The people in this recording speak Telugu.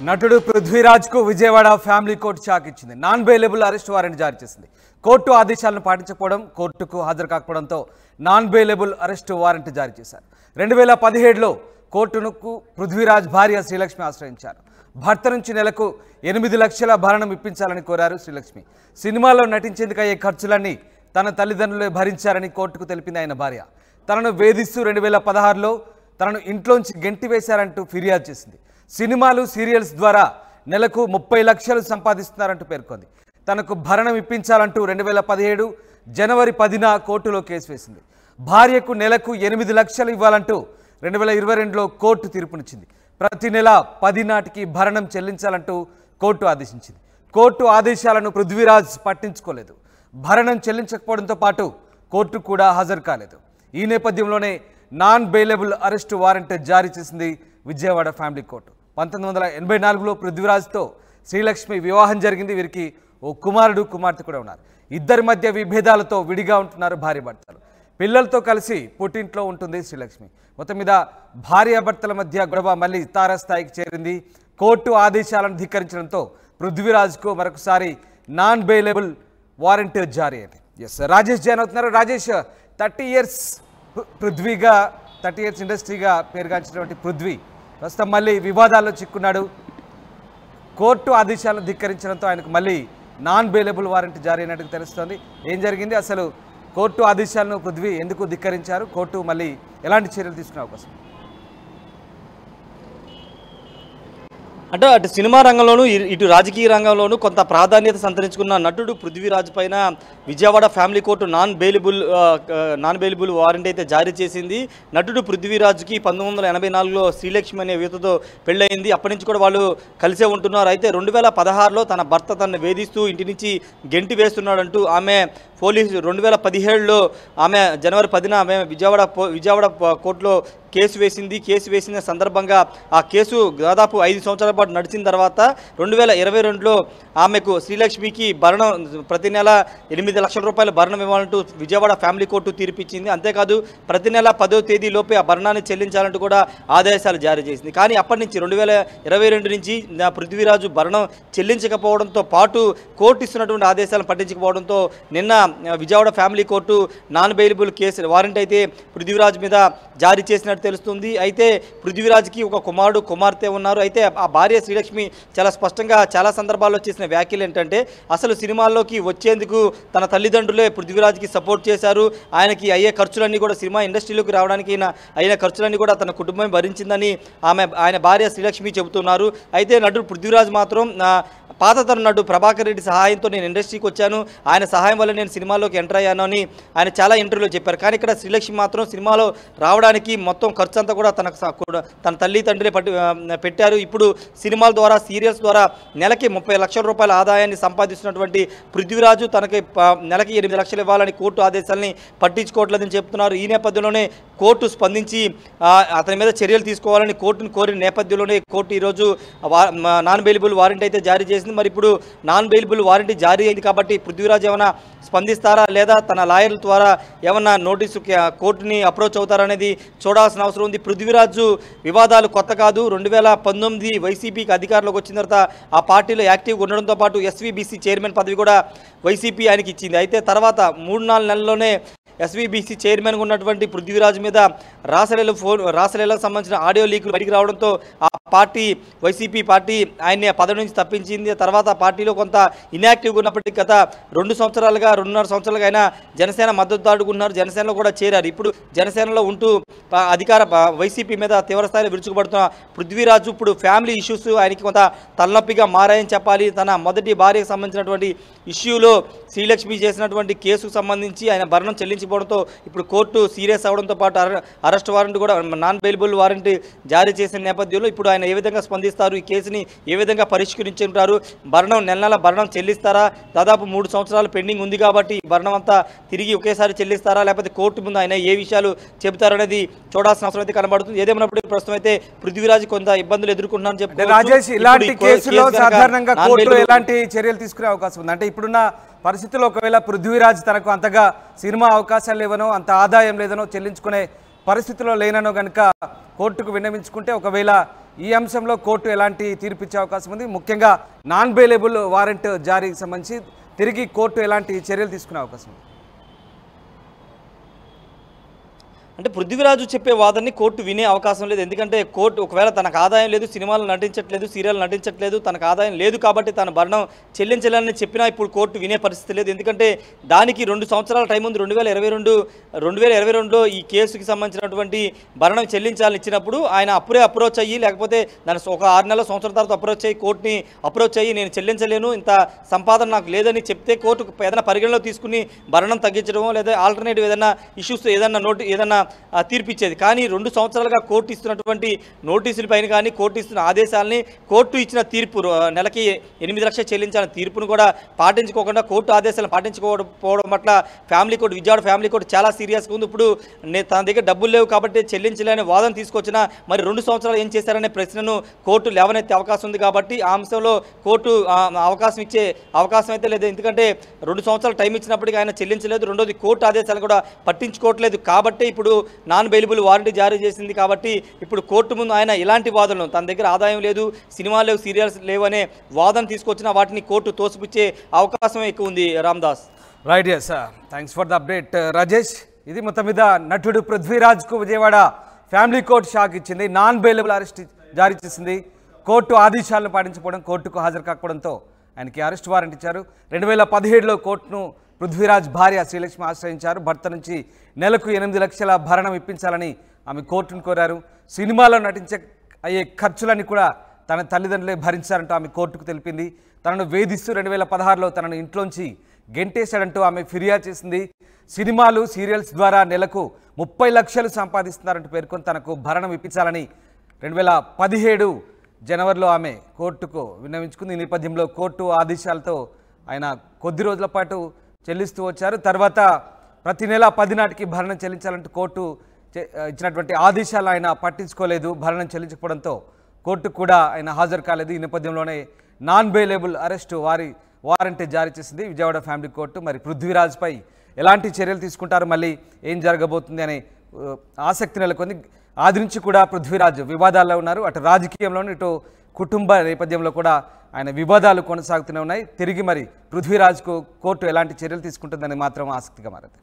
నటుడు పృథ్వీరాజ్ కు విజయవాడ ఫ్యామిలీ కోర్టు షాక్ ఇచ్చింది. నాన్ బెయిలబుల్ అరెస్ట్ వారెంట్ జారీ చేసింది. కోర్టు ఆదేశాలను పాటించకపోవడం, కోర్టుకు హాజరు కాకపోవడంతో నాన్ బెయిలబుల్ అరెస్ట్ వారెంట్ జారీ చేశారు. 2017లో కోర్టుకు పృథ్వీరాజ్ భార్య శ్రీలక్ష్మి ఆశ్రయించారు. భర్త నుంచి నెలకు 8 లక్షల భరణం ఇప్పించాలని కోరారు శ్రీలక్ష్మి. సినిమాలో నటించేందుకు అయ్యే ఖర్చులన్నీ తన తల్లిదండ్రులే భరించారని కోర్టుకు తెలిపింది ఆయన భార్య. తనను వేధిస్తూ 2016లో తనను ఇంట్లోంచి గెంటి వేశారంటూ ఫిర్యాదు చేసింది. సినిమాలు, సీరియల్స్ ద్వారా నెలకు 30 లక్షలు సంపాదిస్తున్నారంటూ పేర్కొంది. తనకు భరణం ఇప్పించాలంటూ 2017 జనవరి 10న కోర్టులో కేసు వేసింది. భార్యకు నెలకు 8 లక్షలు ఇవ్వాలంటూ 2022లో కోర్టు తీర్పునిచ్చింది. ప్రతి నెల 10 నాటికి భరణం చెల్లించాలంటూ కోర్టు ఆదేశించింది. కోర్టు ఆదేశాలను పృథ్వీరాజ్ పట్టించుకోలేదు. భరణం చెల్లించకపోవడంతో పాటు కోర్టు కూడా హాజరు కాలేదు. ఈ నేపథ్యంలోనే నాన్ బెయిలబుల్ అరెస్టు వారెంట్ జారీ చేసింది విజయవాడ ఫ్యామిలీ కోర్టు. 1984లో పృథ్వీరాజ్తో శ్రీలక్ష్మి వివాహం జరిగింది. వీరికి ఓ కుమారుడు, కుమార్తె కూడా ఉన్నారు. ఇద్దరి మధ్య విభేదాలతో విడిగా ఉంటున్నారు భార్యాభర్తలు. పిల్లలతో కలిసి పుట్టింట్లో ఉంటుంది శ్రీలక్ష్మి. మొత్తం మీద భార్యాభర్తల మధ్య గొడవ మళ్ళీ తారాస్థాయికి చేరింది. కోర్టు ఆదేశాలను ధిక్కరించడంతో పృథ్వీరాజ్కు మరొకసారి నాన్ బెయిలబుల్ వారెంట్ జారీ అయింది. ఎస్, రాజేష్ జాయిన్ అవుతున్నారు. రాజేష్, 30 ఇయర్స్ పృథ్వీగా, 30 ఇయర్స్ ఇండస్ట్రీగా పేరుగాంచినటువంటి పృథ్వీ ప్రస్తుతం మళ్ళీ వివాదాల్లో చిక్కున్నాడు. కోర్టు ఆదేశాలను ధిక్కరించడంతో ఆయనకు మళ్ళీ నాన్ బెయిలబుల్ వారెంట్ జారీ అయినట్టు తెలుస్తోంది. ఏం జరిగింది అసలు? కోర్టు ఆదేశాలను పృథ్వీ ఎందుకు ధిక్కరించారు? కోర్టు మళ్ళీ ఎలాంటి చర్యలు తీసుకునే అవకాశం? అంటే అటు సినిమా రంగంలోనూ ఇటు రాజకీయ రంగంలోనూ కొంత ప్రాధాన్యత సంతరించుకున్న నటుడు పృథ్వీరాజ్ పైన Vijayawada family court non bailable warrant అయితే జారీ చేసింది. నటుడు పృథ్వీరాజ్కి 1984లో శ్రీలక్ష్మి అనే యువతతో పెళ్ళయింది. అప్పటి నుంచి కూడా వాళ్ళు కలిసే ఉంటున్నారు. అయితే 2016లో తన భర్త తనను వేధిస్తూ ఇంటి నుంచి గెంటి వేస్తున్నాడంటూ ఆమె పోలీసు 2017లో ఆమె జనవరి 10న ఆమె విజయవాడ కోర్టులో కేసు వేసింది. కేసు వేసిన సందర్భంగా ఆ కేసు దాదాపు 5 సంవత్సరాల పాటు నడిచిన తర్వాత 2022లో ఆమెకు శ్రీలక్ష్మికి భరణం ప్రతి నెల 8 లక్షల రూపాయల భరణం ఇవ్వాలంటూ విజయవాడ ఫ్యామిలీ కోర్టు తీర్పిచ్చింది. అంతేకాదు ప్రతి నెల 10వ తేదీలోపే ఆ భరణాన్ని చెల్లించాలంటూ కూడా ఆదేశాలు జారీ చేసింది. కానీ అప్పటి నుంచి 2022 నుంచి పృథ్వీరాజు భరణం చెల్లించకపోవడంతో పాటు కోర్టు ఇస్తున్నటువంటి ఆదేశాలను పట్టించకపోవడంతో నిన్న Vijayawada family court non bailable case warrant అయితే పృథ్వీరాజ్ మీద జారీ చేసినట్టు తెలుస్తుంది. అయితే పృథ్వీరాజ్కి ఒక కుమారుడు, కుమార్తె ఉన్నారు. అయితే ఆ భార్య శ్రీలక్ష్మి చాలా స్పష్టంగా చాలా సందర్భాల్లో చేసిన వ్యాఖ్యలు ఏంటంటే, అసలు సినిమాల్లోకి వచ్చేందుకు తన తల్లిదండ్రులే పృథ్వీరాజ్కి సపోర్ట్ చేశారు. ఆయనకి అయ్యే ఖర్చులన్నీ కూడా, సినిమా ఇండస్ట్రీలోకి రావడానికి అయిన ఖర్చులన్నీ కూడా తన కుటుంబం భరించిందని ఆయన భార్య శ్రీలక్ష్మి చెబుతున్నారు. అయితే నటుడు పృథ్వీరాజ్ మాత్రం పాతతరం నటుడు ప్రభాకర్ రెడ్డి సహాయంతో నేను ఇండస్ట్రీకి వచ్చాను, ఆయన సహాయం వల్ల నేను సినిమాలోకి ఎంటర్ అయ్యాను అని ఆయన చాలా ఇంటర్వ్యూలో చెప్పారు. కానీ ఇక్కడ శ్రీలక్ష్మి మాత్రం సినిమాలో రావడానికి మొత్తం ఖర్చు అంతా కూడా తన తల్లి తండ్రి పెట్టారు. ఇప్పుడు సినిమాల ద్వారా, సీరియల్స్ ద్వారా నెలకి 30 లక్షల రూపాయల ఆదాయాన్ని సంపాదిస్తున్నటువంటి పృథ్వీరాజు తనకి నెలకి 8 లక్షలు ఇవ్వాలని కోర్టు ఆదేశాలని పట్టించుకోవట్లేదని చెప్తున్నారు. ఈ నేపథ్యంలోనే కోర్టు స్పందించి అతని మీద చర్యలు తీసుకోవాలని కోర్టును కోరిన నేపథ్యంలోనే కోర్టు ఈరోజు నాన్ బెయిలబుల్ వారెంట్ అయితే జారీ చేసింది. మరి ఇప్పుడు నాన్ బెయిలబుల్ వారెంట్ జారీ అయింది కాబట్టి పృథ్వీరాజ్ ఏమైనా స్పందిస్తారా, లేదా తన లాయర్ల ద్వారా ఏమన్నా నోటీసు కోర్టుని అప్రోచ్ అవుతారా అనేది చూడాల్సిన అవసరం ఉంది. పృథ్వీరాజు వివాదాలు కొత్త కాదు. 2019 వైసీపీకి అధికారంలోకి వచ్చిన తర్వాత ఆ పార్టీలో యాక్టివ్గా ఉండడంతో పాటు ఎస్వీబీసీ చైర్మన్ పదవి కూడా వైసీపీ ఆయనకి ఇచ్చింది. అయితే తర్వాత 3-4 నెలల్లోనే ఎస్వీబీసీ చైర్మన్గా ఉన్నటువంటి పృథ్వీరాజ్ మీద రాసలీలకు సంబంధించిన ఆడియో లీకులు బయటికి రావడంతో ఆ పార్టీ, వైసీపీ పార్టీ ఆయన్ని పదవి నుంచి తప్పించింది. తర్వాత పార్టీలో కొంత ఇన్యాక్టివ్గా ఉన్నప్పటికీ గత 2 సంవత్సరాలుగా, 2.5 సంవత్సరాలుగా ఆయన జనసేన మద్దతుదారుకున్నారు. జనసేనలో కూడా చేరారు. ఇప్పుడు జనసేనలో ఉంటూ వైసీపీ మీద తీవ్రస్థాయిలో విరుచుకుపడుతున్న పృథ్వీరాజు ఇప్పుడు ఫ్యామిలీ ఇష్యూస్ ఆయనకి కొంత తలనొప్పిగా మారాయని చెప్పాలి. తన మొదటి భార్యకు సంబంధించినటువంటి ఇష్యూలో శ్రీలక్ష్మి చేసినటువంటి కేసుకు సంబంధించి ఆయన భరణం చెల్లించిపోవడంతో ఇప్పుడు కోర్టు సీరియస్ అవడంతో పాటు అరెస్ట్ వారెంట్ కూడా, నాన్ బెయిలబుల్ వారెంట్ జారీ చేసిన నేపథ్యంలో ఇప్పుడు ఆయన ఏ విధంగా స్పందిస్తారు, ఈ కేసుని ఏ విధంగా పరిష్కరించుంటారు, భరణం నెల భరణం చెల్లిస్తారా, దాదాపు 3 సంవత్సరాలు పెండింగ్ ఉంది కాబట్టి భరణం అంతా తిరిగి ఒకేసారి చెల్లిస్తారా, లేకపోతే కోర్టు ముందు ఆయన ఏ విషయాలు చెబుతారనేది చూడాల్సిన అవసరం అయితే కనబడుతుంది. ఏదేమైనప్పుడు ప్రస్తుతం అయితే పృథ్వీరాజ్ కొంత ఇబ్బందులు ఎదుర్కొంటున్నారని చెప్పి రాజేష్, ఇలాంటి కేసులో సాధారణంగా కోర్టు ఎలాంటి చర్యలు తీసుకునే అవకాశం ఉంది? అంటే ఇప్పుడున్న పరిస్థితుల్లో ఒకవేళ పృథ్వీరాజ్ తనకు అంతగా సినిమా అవకాశాలు లేవనో, అంత ఆదాయం లేదనో, చెల్లించుకునే పరిస్థితిలో లేననో కనుక కోర్టుకు విన్నవించుకుంటే ఒకవేళ ఈ అంశంలో కోర్టు ఎలాంటి తీర్పు ఇచ్చే అవకాశం ఉంది, ముఖ్యంగా నాన్ బెయిలబుల్ వారెంట్ జారీకి సంబంధించి తిరిగి కోర్టు ఎలాంటి చర్యలు తీసుకునే అవకాశం ఉంది? అంటే పృథ్వీరాజు చెప్పే వాదనని కోర్టు వినే అవకాశం లేదు. ఎందుకంటే కోర్టు ఒకవేళ తనకు ఆదాయం లేదు, సినిమాలు నటించట్లేదు, సీరియల్ నటించట్లేదు, తనకు ఆదాయం లేదు కాబట్టి తన భరణం చెల్లించాలని చెప్పినా ఇప్పుడు కోర్టు వినే పరిస్థితి లేదు. ఎందుకంటే దానికి 2 సంవత్సరాల టైం ఉంది. 2022లో ఈ కేసుకి సంబంధించినటువంటి భరణం చెల్లించాలని ఇచ్చినప్పుడు ఆయన అప్పుడే అప్రోచ్ అయ్యి, లేకపోతే దాని ఒక 6 నెలల సంవత్సరం తర్వాత కోర్టుని అప్రోచ్ అయ్యి నేను చెల్లించలేను, ఇంత సంపాదన నాకు లేదని చెప్తే కోర్టు ఏదైనా పరిగణలో తీసుకుని భరణం తగ్గించడమో లేదా ఆల్టర్నేటివ్ ఏదైనా ఇష్యూస్ ఏదైనా తీర్పిచ్చేది. కానీ 2 సంవత్సరాలుగా కోర్టు ఇస్తున్నటువంటి నోటీసుల పైన కానీ కోర్టు ఇస్తున్న ఆదేశాలని, కోర్టు ఇచ్చిన తీర్పు నెలకి 8 లక్షలు చెల్లించాలని తీర్పును కూడా పాటించుకోకుండా కోర్టు ఆదేశాలను పాటించుకోకపోవడం పట్ల విజయవాడ ఫ్యామిలీ కోర్టు చాలా సీరియస్గా ఉంది. ఇప్పుడు తన దగ్గర డబ్బులు లేవు కాబట్టి చెల్లించలేని వాదన తీసుకొచ్చినా మరి 2 సంవత్సరాలు ఏం చేశారనే ప్రశ్నను కోర్టు లేవనెత్తే అవకాశం ఉంది. కాబట్టి ఆ అంశంలో కోర్టు ఇచ్చే అవకాశం అయితే లేదు. ఎందుకంటే 2 సంవత్సరాలు టైం ఇచ్చినప్పటికీ ఆయన చెల్లించలేదు. రెండోది కోర్టు ఆదేశాలు కూడా పట్టించుకోవట్లేదు. కాబట్టి ఇప్పుడు నాన్ బెయిలబుల్ వారెంట్ జారీ చేసింది. కాబట్టి ఇప్పుడు కోర్టు ముందు ఆయన ఇలాంటి వాదనలు, తన దగ్గర ఆదాయం లేదు, సినిమాలు లేవు, సీరియల్స్ లేవు అనే వాదన తీసుకొచ్చినా వాటిని కోర్టు తోసిపుచ్చే అవకాశం ఎక్కువ ఉంది. Ramdas. Right, yes, thanks for the update Rajesh. ఇది మొత్తం మీద నటుడు పృథ్వీరాజ్కు విజయవాడ ఫ్యామిలీ కోర్టు షాక్ ఇచ్చింది. నాన్ బెయిలబుల్ అరెస్ట్ జారీ చేసింది. కోర్టు ఆదేశాలను పాటించకపోవడం, కోర్టుకు హాజరు కాకపోవడంతో ఆయనకి అరెస్ట్ వారెంట్ ఇచ్చారు. 2017లో కోర్టును పృథ్వీరాజ్ భార్య శ్రీలక్ష్మి ఆశ్రయించారు. భర్త నుంచి నెలకు 8 లక్షల భరణం ఇప్పించాలని ఆమె కోర్టును కోరారు. సినిమాలో నటించే అయ్యే ఖర్చులన్నీ కూడా తన తల్లిదండ్రులే భరించారంటూ ఆమె కోర్టుకు తెలిపింది. తనను వేధిస్తూ 2016లో తనను ఇంట్లోంచి గెంటేశాడంటూ ఆమె ఫిర్యాదు చేసింది. సినిమాలు, సీరియల్స్ ద్వారా నెలకు 30 లక్షలు సంపాదిస్తున్నారంటూ పేర్కొని తనకు భరణం ఇప్పించాలని 2017 జనవరిలో ఆమె కోర్టుకు విన్నవించుకుంది. ఈ నేపథ్యంలో కోర్టు ఆదేశాలతో ఆయన కొద్ది రోజుల పాటు చెల్లిస్తూ వచ్చారు. తర్వాత ప్రతి నెల 10 నాటికి భరణం చెల్లించాలంటూ కోర్టు ఇచ్చినటువంటి ఆదేశాలు ఆయన పట్టించుకోలేదు. భరణం చెల్లించకపోవడంతో కోర్టు కూడా ఆయన హాజరు కాలేదు. ఈ నేపథ్యంలోనే నాన్ బెయిలబుల్ అరెస్టు వారెంట్ జారీ చేసింది విజయవాడ ఫ్యామిలీ కోర్టు. మరి పృథ్వీరాజ్పై ఎలాంటి చర్యలు తీసుకుంటారు, మళ్ళీ ఏం జరగబోతుంది అనే ఆసక్తి నెలకొంది. ఆది నుంచి కూడా పృథ్వీరాజ్ వివాదాల్లో ఉన్నారు. అటు రాజకీయంలోనూ ఇటు కుటుంబ నేపథ్యంలో కూడా ఆయన వివాదాలు కొనసాగుతూనే ఉన్నాయి. తిరిగి మరి పృథ్వీరాజ్కు కోర్టు ఎలాంటి చర్యలు తీసుకుంటుందని మాత్రం ఆసక్తిగా మారింది.